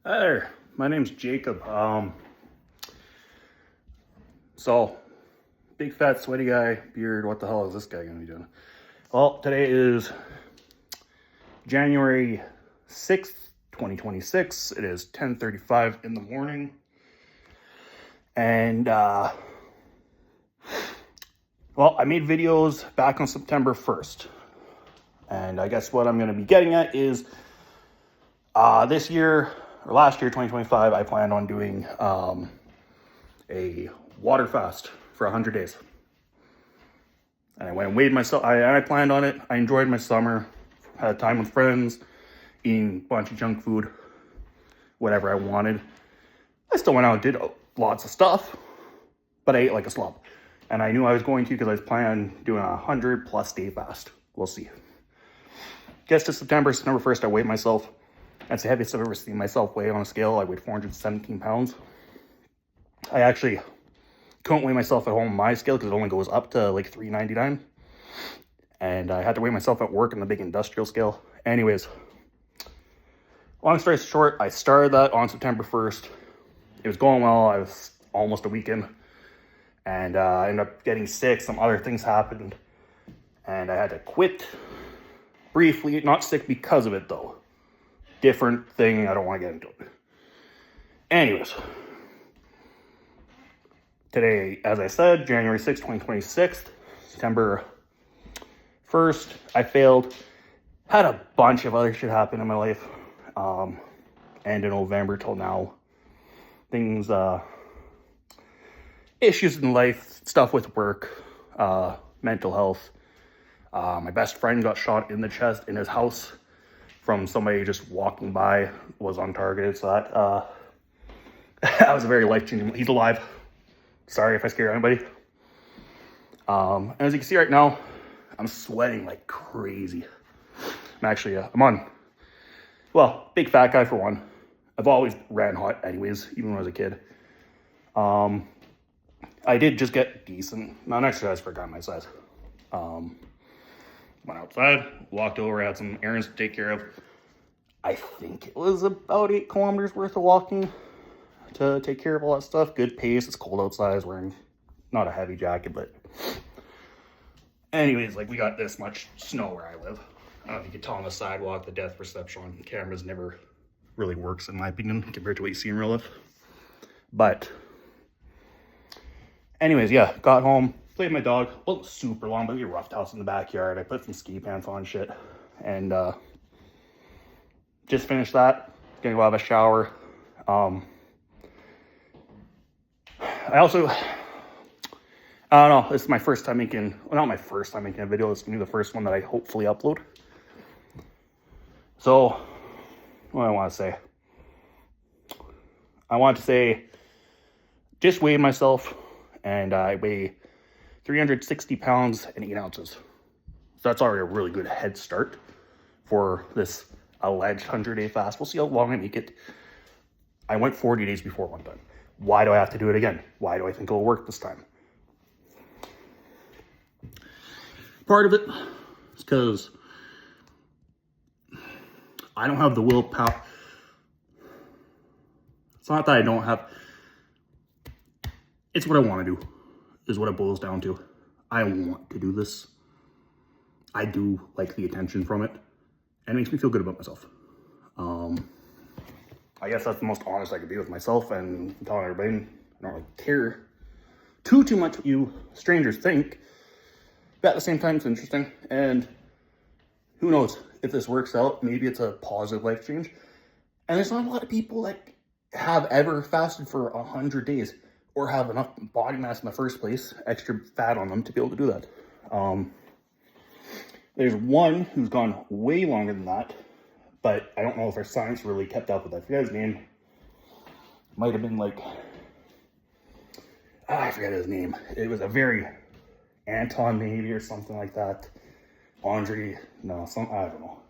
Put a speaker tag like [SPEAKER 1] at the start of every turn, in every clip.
[SPEAKER 1] Hi there, my name's Jacob. So, big fat sweaty guy, beard, what the hell is this guy gonna be doing? Well, today is January 6th, 2026. It is 10:35 in the morning. And, well, I made videos back on September 1st. And I guess what I'm gonna be getting at is, this year, or last year, 2025, I planned on doing a water fast for 100 days. And I went and weighed myself. I planned on it. I enjoyed my summer, had time with friends, eating a bunch of junk food, whatever I wanted. I still went out and did lots of stuff, but I ate like a slob. And I knew I was going to because I was planning on doing a 100+ day fast. We'll see. Gets to September 1st, I weighed myself. That's the heaviest I've ever seen myself weigh on a scale. I weighed 417 pounds. I actually couldn't weigh myself at home on my scale because it only goes up to like 399. And I had to weigh myself at work on the big industrial scale. Anyways, long story short, I started that on September 1st. It was going well. I was almost a week in. And I ended up getting sick. Some other things happened. And I had to quit briefly. Not sick because of it, though. Different thing. I don't want to get into it. Anyways, today, as I said, January 6th, 2026, September 1st, I failed. Had a bunch of other shit happen in my life. And in November till now. Things, issues in life, stuff with work, mental health. My best friend got shot in the chest in his house from somebody just walking by, was untargeted. So that, that was a very life-changing. He's alive. Sorry if I scare anybody. And as you can see right now, I'm sweating like crazy. I'm actually, I'm on, well, big fat guy for one. I've always ran hot anyways, even when I was a kid. I did just get decent amount of exercise for a guy my size. Went outside, walked over, had some errands to take care of. I think it was about 8 kilometers worth of walking to take care of all that stuff. Good pace. It's cold outside. I was wearing not a heavy jacket, but anyways, like we got this much snow where I live. I don't know if you can tell on the sidewalk, the depth perception on cameras never really works in my opinion compared to what you see in real life. But anyways, yeah, got home, played with my dog. Wasn't super long, but we roughed house in the backyard. I put some ski pants on and shit. And just finished that. Gonna go have a shower. I don't know, this is my first time making, well, not my first time making a video. It's gonna be the first one that I hopefully upload. So, what do I want to say? I want to say, just weighed myself, and I weigh 360 pounds and 8 ounces. So that's already a really good head start for this alleged 100-day fast. We'll see how long I make it. I went 40 days before one time. Why do I have to do it again? Why do I think it'll work this time? Part of it is because I don't have the willpower. It's not that I don't have. It's what I want to do, is what it boils down to. I want to do this. I do like the attention from it, and it makes me feel good about myself. I guess that's the most honest I could be with myself and telling everybody. I don't really care too much what you strangers think, but at the same time, it's interesting. And who knows if this works out? Maybe it's a positive life change. And there's not a lot of people that have ever fasted for 100 days or have enough body mass in the first place, extra fat on them to be able to do that. There's one who's gone way longer than that, but I don't know if our science really kept up with that. I forget his name. Might have been like, I forget his name. It was a very Anton maybe or something like that. Andre, no, I don't know.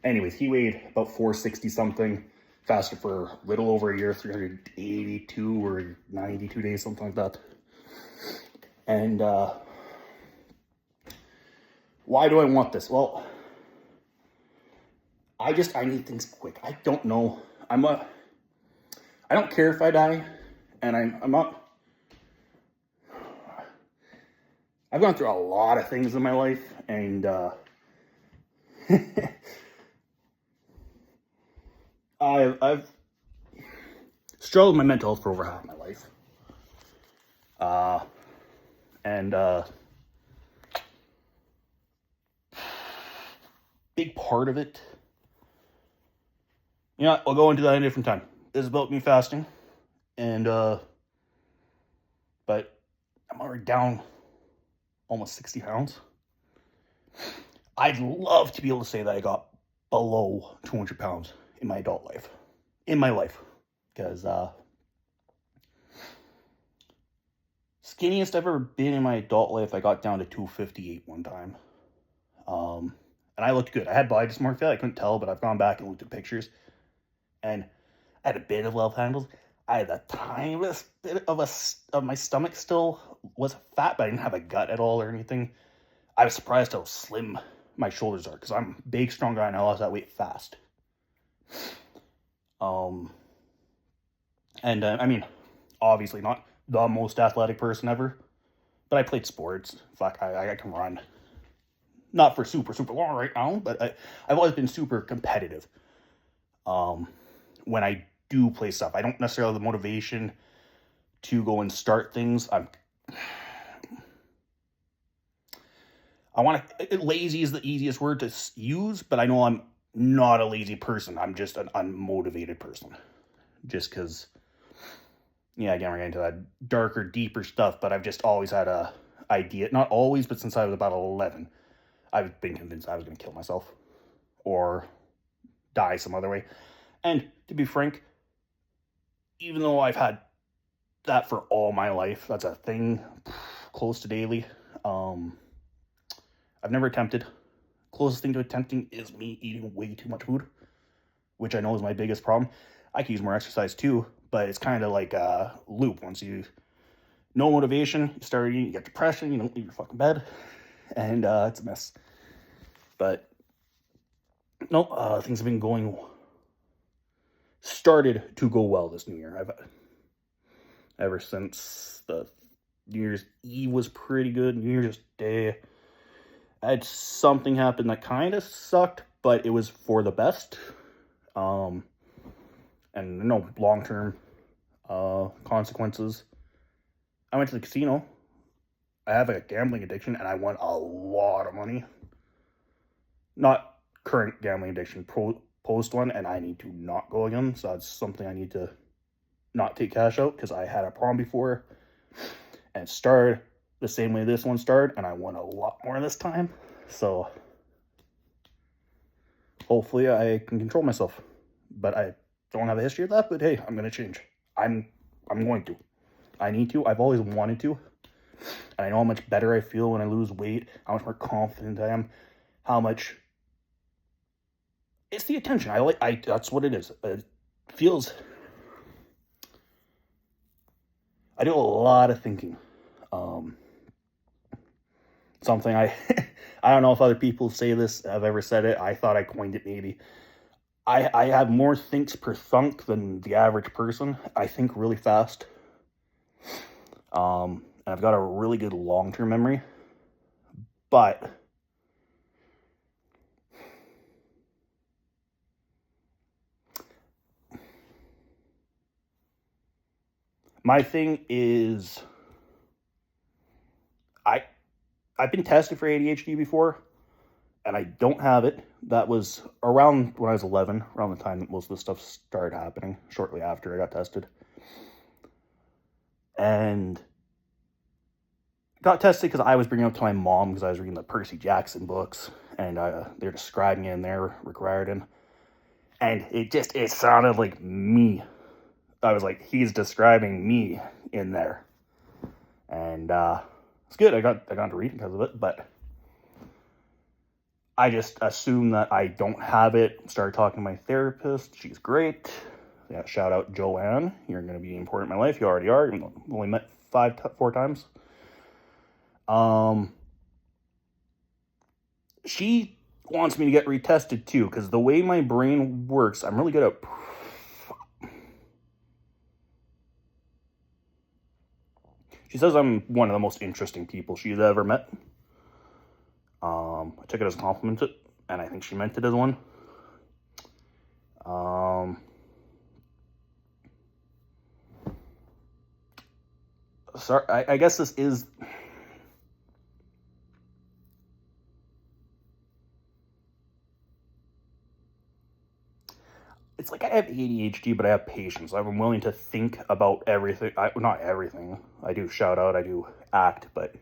[SPEAKER 1] Anyways, he weighed about 460 something, fasted for a little over a year, 382 or 92 days, something like that. And why do I want this? Well, I need things quick. I don't know. I don't care if I die, and I'm not. I've gone through a lot of things in my life, and I've struggled with my mental health for over half my life. And big part of it, you know, I'll go into that at a different time. This is about me fasting, and but I'm already down almost 60 pounds. I'd love to be able to say that I got below 200 pounds in my adult life, because skinniest I've ever been in my adult life, I got down to 258 one time. And I looked good. I had body dysmorphia. I couldn't tell, but I've gone back and looked at pictures, and I had a bit of love handles. I had the tiniest bit of my stomach still was fat, but I didn't have a gut at all or anything. I was surprised how slim my shoulders are, because I'm a big, strong guy, and I lost that weight fast. And I mean, obviously not the most athletic person ever, but I played sports. Fuck, I can run. Not for super long right now, but I've always been super competitive. When I do play stuff, I don't necessarily have the motivation to go and start things. Lazy is the easiest word to use, but I know I'm not a lazy person. I'm just an unmotivated person. Just because, yeah, again, we're getting into that darker, deeper stuff, but I've just always had a idea. Not always, but since I was about 11, I've been convinced I was going to kill myself or die some other way. And to be frank, even though I've had that for all my life, that's a thing close to daily. I've never attempted. Closest thing to attempting is me eating way too much food, which I know is my biggest problem. I could use more exercise too, but it's kind of like a loop. Once you no motivation, you start eating, you get depression, you don't leave your fucking bed, and it's a mess. But no, things have been started to go well this new year. Ever since the New Year's Eve was pretty good. New Year's Day, I had something happen that kind of sucked, but it was for the best. And no long-term consequences. I went to the casino. I have a gambling addiction, and I won a lot of money. Not current gambling addiction, post one, and I need to not go again. So that's something I need to not take cash out, because I had a problem before, and it started the same way this one started, and I won a lot more this time. So hopefully I can control myself, but I don't have a history of that. But hey, I'm gonna change. I'm going to. I need to. I've always wanted to, and I know how much better I feel when I lose weight. How much more confident I am. How much. It's the attention. That's what it is. It feels. I do a lot of thinking. Something I don't know if other people say this, have ever said it. I thought I coined it maybe. I have more thinks per thunk than the average person. I think really fast. And I've got a really good long-term memory. But my thing is, I've been tested for ADHD before, and I don't have it. That was around when I was 11, around the time that most of this stuff started happening, shortly after I got tested. And got tested because I was bringing it up to my mom, because I was reading the Percy Jackson books, and they're describing it in there, Rick Riordan. And it sounded like me. I was like, he's describing me in there. And it's good. I got to read because of it, but I just assumed that I don't have it. Started talking to my therapist. She's great. Yeah, shout out Joanne. You're going to be important in my life. You already are. We've only met 4 times. She wants me to get retested too, because the way my brain works, I'm really good at She says I'm one of the most interesting people she's ever met. I took it as a compliment, and I think she meant it as one. Sorry, I guess this is... It's like I have ADHD, but I have patience. I'm willing to think about everything. Not everything. I do shout out, I do act, but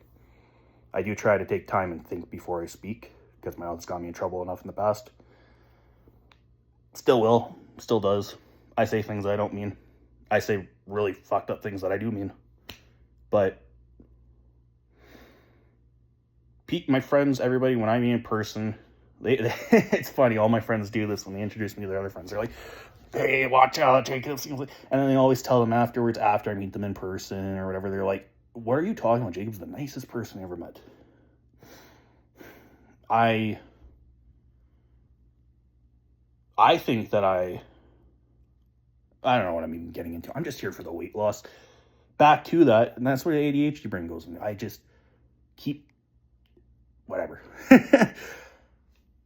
[SPEAKER 1] I do try to take time and think before I speak, because my mouth's got me in trouble enough in the past. Still will. Still does. I say things I don't mean. I say really fucked up things that I do mean. But my friends, everybody, when I meet in person, it's funny, all my friends do this when they introduce me to their other friends. They're like, hey, watch out, Jacob. And then they always tell them afterwards, after I meet them in person or whatever, they're like, what are you talking about? Jacob's the nicest person I ever met. I think that I don't know what I'm even getting into. I'm just here for the weight loss. Back to that, and that's where the ADHD brain goes into. I just keep whatever.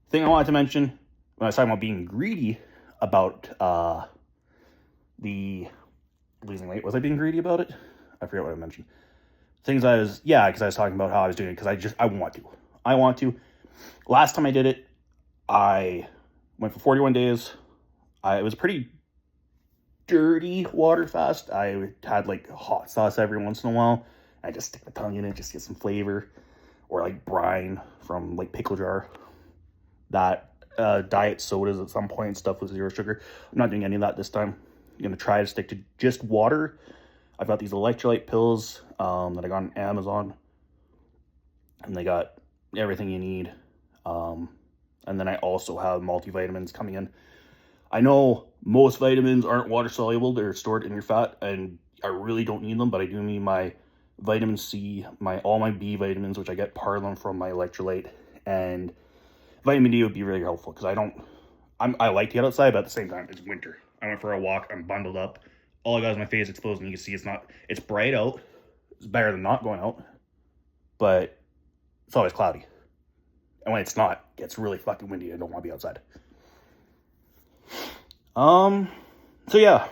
[SPEAKER 1] Thing I wanted to mention when I was talking about being greedy about the losing weight. Was I being greedy about it? I forget what I mentioned. Because I was talking about how I was doing it because I want to. Last time I did it, I went for 41 days. It was a pretty dirty water fast. I had like hot sauce every once in a while. I just stick my tongue in it, just get some flavor. Or like brine from like pickle jar. That diet sodas at some point, stuff with 0 sugar. I'm not doing any of that this time. I'm going to try to stick to just water. I've got these electrolyte pills that I got on Amazon. And they got everything you need. And then I also have multivitamins coming in. I know most vitamins aren't water soluble. They're stored in your fat. And I really don't need them. But I do need my vitamin C, all my B vitamins, which I get part of them from my electrolyte. And vitamin D would be really helpful because I like to get outside, but at the same time, it's winter. I went for a walk. I'm bundled up. All I got is my face exposed, and you can see it's bright out. It's better than not going out, but it's always cloudy. And when it's not, it gets really fucking windy. I don't want to be outside. So yeah.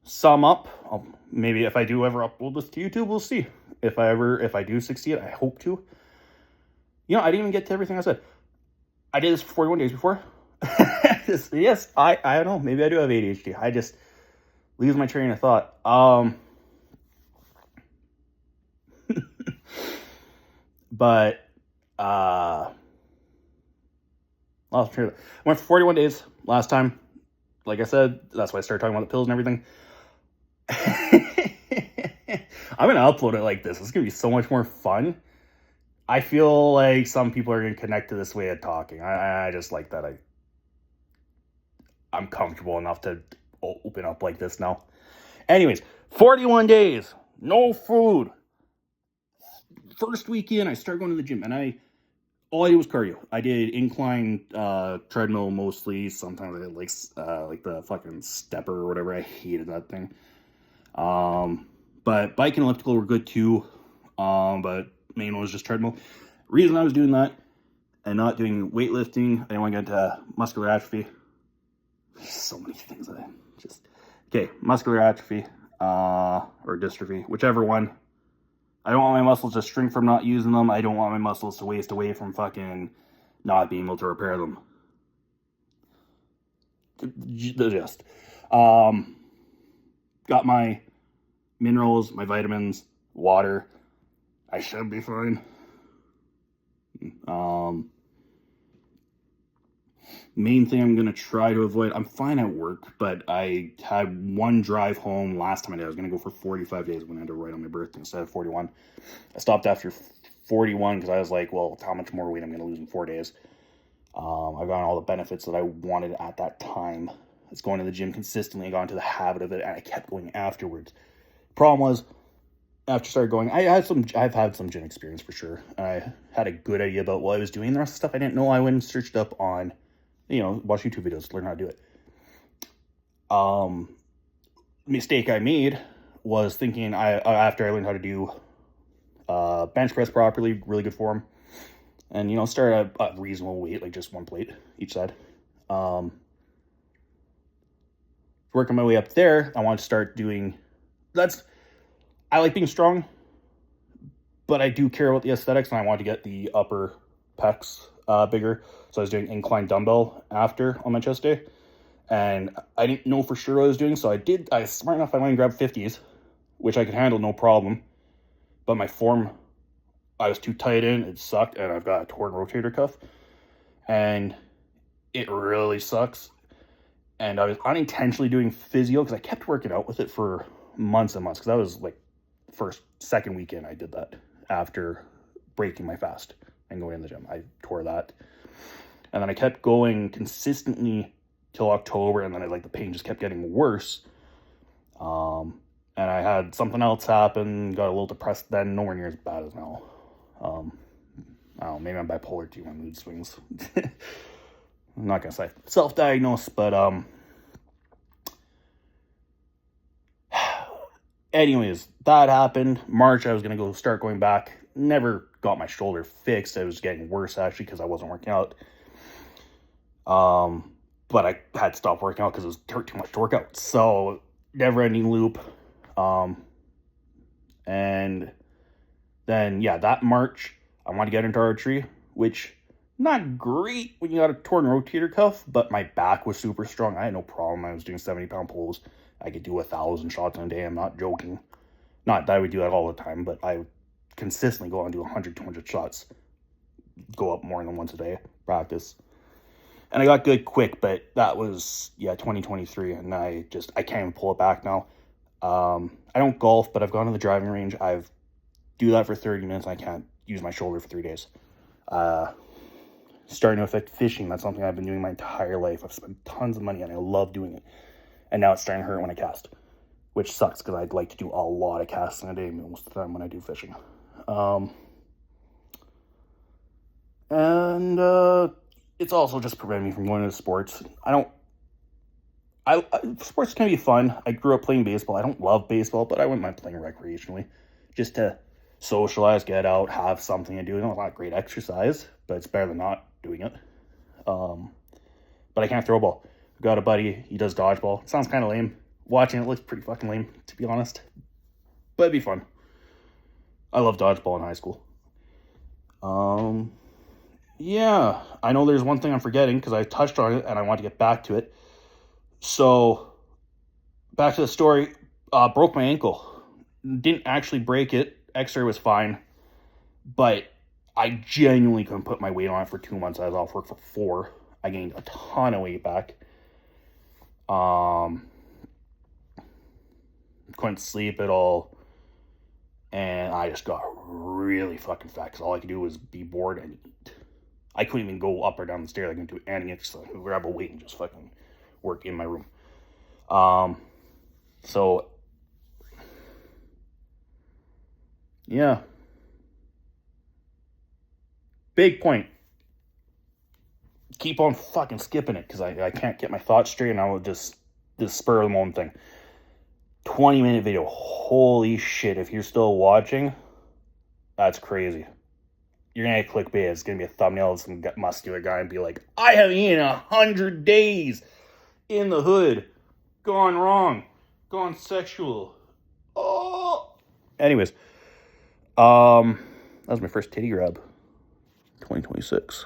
[SPEAKER 1] Sum up. Maybe if I do ever upload this to YouTube, we'll see. If I do succeed, I hope to. You know, I didn't even get to everything I said. I did this for 41 days before. Yes, I don't know. Maybe I do have ADHD. I just lose my train of thought. But, I went for 41 days last time. Like I said, that's why I started talking about the pills and everything. I'm going to upload it like this. It's going to be so much more fun. I feel like some people are going to connect to this way of talking. I just like that. I'm comfortable enough to open up like this now. Anyways, 41 days, no food. First weekend, I started going to the gym, and all I did was cardio. I did incline treadmill mostly. Sometimes I did like the fucking stepper or whatever. I hated that thing. But bike and elliptical were good too. But main one was just treadmill. Reason I was doing that and not doing weightlifting, I didn't want to get into muscular atrophy. So many things that muscular atrophy or dystrophy, whichever one. I don't want my muscles to shrink from not using them. I don't want my muscles to waste away from fucking not being able to repair them. Just got my minerals, my vitamins, water. I should be fine. Main thing I'm going to try to avoid, I'm fine at work, but I had one drive home last time I was going to go for 45 days. I'm going to end up right on my birthday instead of 41. I stopped after 41 because I was like, well, how much more weight I'm going to lose in 4 days. I've gotten all the benefits that I wanted at that time. It's going to the gym consistently. I got into the habit of it, and I kept going afterwards. Problem was, after I started going, I've had some gym experience for sure. I had a good idea about what I was doing. The rest of the stuff I didn't know. I went and searched up on, watch YouTube videos to learn how to do it. Mistake I made was thinking after I learned how to do bench press properly, really good form, and start at a reasonable weight, like just one plate each side. Working my way up there, I want to start doing. I like being strong, but I do care about the aesthetics, and I want to get the upper pecs bigger. So I was doing incline dumbbell after on my chest day, and I didn't know for sure what I was doing, so I was smart enough, I went and grabbed 50s, which I could handle no problem, but my form, I was too tight in, it sucked, and I've got a torn rotator cuff, and it really sucks, and I was unintentionally doing physio, because I kept working out with it for months and months, because that was like second weekend I did that after breaking my fast and going in the gym. I tore that, and then I kept going consistently till October, and then the pain just kept getting worse. And I had something else happen, got a little depressed then, nowhere near as bad as now. I don't know, maybe I'm bipolar too, my mood swings. I'm not gonna say self-diagnosed, but anyways, that happened. March, I was gonna start going back. Never got my shoulder fixed. It was getting worse actually because I wasn't working out. But I had to stop working out because it was hurt too much to work out. So never-ending loop. And then that March, I wanted to get into archery, which not great when you got a torn rotator cuff, but my back was super strong. I had no problem. I was doing 70-pound pulls. I could do 1,000 shots in a day. I'm not joking. Not that I would do that all the time, but I consistently go out and do 100, 200 shots. Go up more than once a day, practice. And I got good quick, but that was, 2023, and I can't even pull it back now. I don't golf, but I've gone to the driving range. I've do that for 30 minutes, and I can't use my shoulder for 3 days. Starting to affect fishing. That's something I've been doing my entire life. I've spent tons of money, and I love doing it. And now it's starting to hurt when I cast, which sucks, because I'd like to do a lot of casts in a day most of the time when I do fishing. It's also just preventing me from going to sports. Sports can be fun. I grew up playing baseball. I don't love baseball, but I wouldn't mind playing recreationally, just to socialize, get out, have something to do. It's not great exercise, but it's better than not doing it. But I can't throw a ball. I've got a buddy, he does dodgeball. It sounds kind of lame. Watching it looks pretty fucking lame, to be honest. But it'd be fun. I love dodgeball in high school. I know there's one thing I'm forgetting, because I touched on it, and I want to get back to it. So, back to the story. Broke my ankle. Didn't actually break it. X-ray was fine. But I genuinely couldn't put my weight on it for 2 months. I was off work for 4. I gained a ton of weight back. Couldn't sleep at all. And I just got really fucking fat, because all I could do was be bored and eat. I couldn't even go up or down the stairs. I couldn't do any exercise. I could grab a weight and just fucking work in my room. So, yeah. Big point. Keep on fucking skipping it, because I can't get my thoughts straight, and I will just, this spur of the moment thing. 20-minute video. Holy shit, if you're still watching, that's crazy. You're going to get clickbait. It's going to be a thumbnail of some muscular guy and be like, I haven't eaten 100 days in the hood. Gone wrong. Gone sexual. Oh. Anyways, that was my first titty grab. 2026.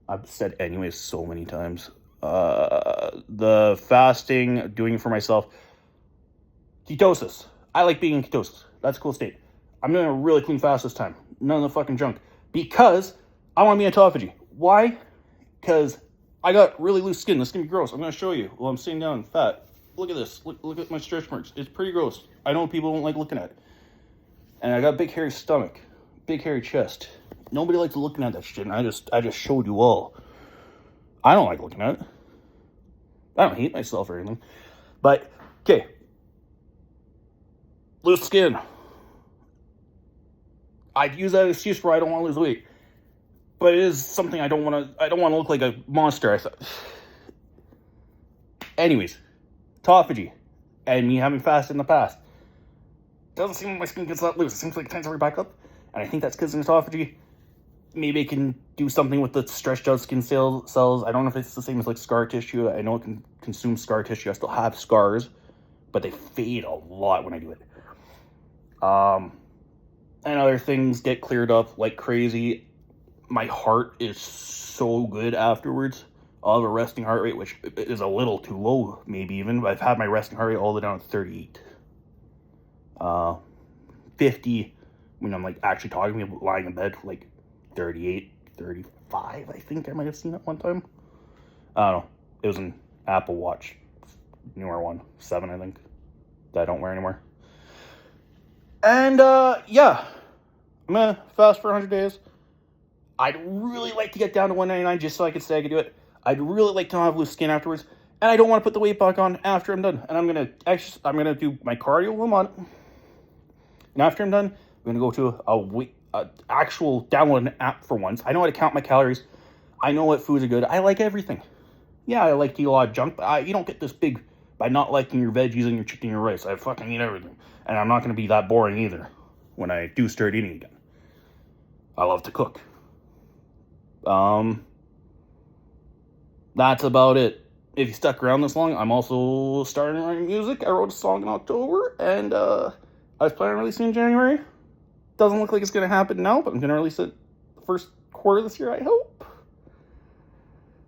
[SPEAKER 1] I've said anyways so many times. The fasting, doing it for myself. Ketosis. I like being in ketosis. That's a cool state. I'm doing a really clean fast this time. None of the fucking junk. Because I want to be in autophagy. Why? Because I got really loose skin. This is going to be gross. I'm going to show you while I'm sitting down fat. Look at this. Look at my stretch marks. It's pretty gross. I know people don't like looking at it. And I got a big hairy stomach. Big hairy chest. Nobody likes looking at that shit. And I just showed you all. I don't like looking at it. I don't hate myself or anything. But, okay. Loose skin. I'd use that excuse for I don't want to lose weight. But it is something I don't want to look like a monster. Anyways, autophagy. and me having fasted in the past. Doesn't seem like my skin gets that loose. It seems like it tends to back up. And I think that's because of autophagy. Maybe it can do something with the stretched out skin cells. I don't know if it's the same as like scar tissue. I know it can consume scar tissue. I still have scars, but they fade a lot when I do it. And other things get cleared up like crazy. My heart is so good afterwards. I'll have a resting heart rate, which is a little too low, maybe even. But I've had my resting heart rate all the way down to 38. 50 when I'm like actually talking to people lying in bed, like 38, 35, I think I might have seen it one time. I don't know. It was an Apple Watch, newer one, 7, I think, that I don't wear anymore. And, yeah, I'm gonna fast for 100 days. I'd really like to get down to 199 just so I could say I could do it. I'd really like to not have loose skin afterwards. And I don't want to put the weight back on after I'm done. And I'm gonna do my cardio while I'm on it. And after I'm done, I'm gonna go to a actual download an app for once. I know how to count my calories. I know what foods are good. I like everything. Yeah, I like to eat a lot of junk, but you don't get this big by not liking your veggies and your chicken and your rice. I fucking eat everything. And I'm not gonna be that boring either when I do start eating again. I love to cook. That's about it. If you stuck around this long, I'm also starting writing music. I wrote a song in October, and I was planning on releasing in January. Doesn't look like it's going to happen now, but I'm going to release it the first quarter of this year, I hope.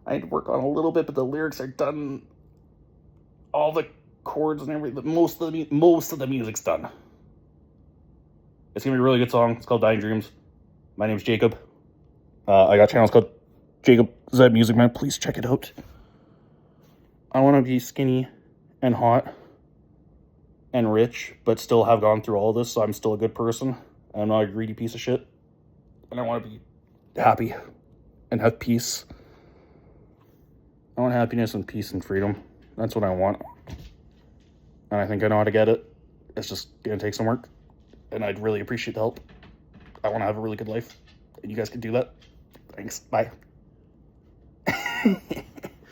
[SPEAKER 1] I had to work on a little bit, but the lyrics are done. All the chords and everything, most of the music's done. It's going to be a really good song. It's called Dying Dreams. My name's Jacob. I got channels called Jacob Z Music Man. Please check it out. I want to be skinny and hot and rich, but still have gone through all this, so I'm still a good person. I'm not a greedy piece of shit. And I want to be happy and have peace. I want happiness and peace and freedom. That's what I want. And I think I know how to get it. It's just going to take some work. And I'd really appreciate the help. I want to have a really good life. And you guys can do that. Thanks. Bye.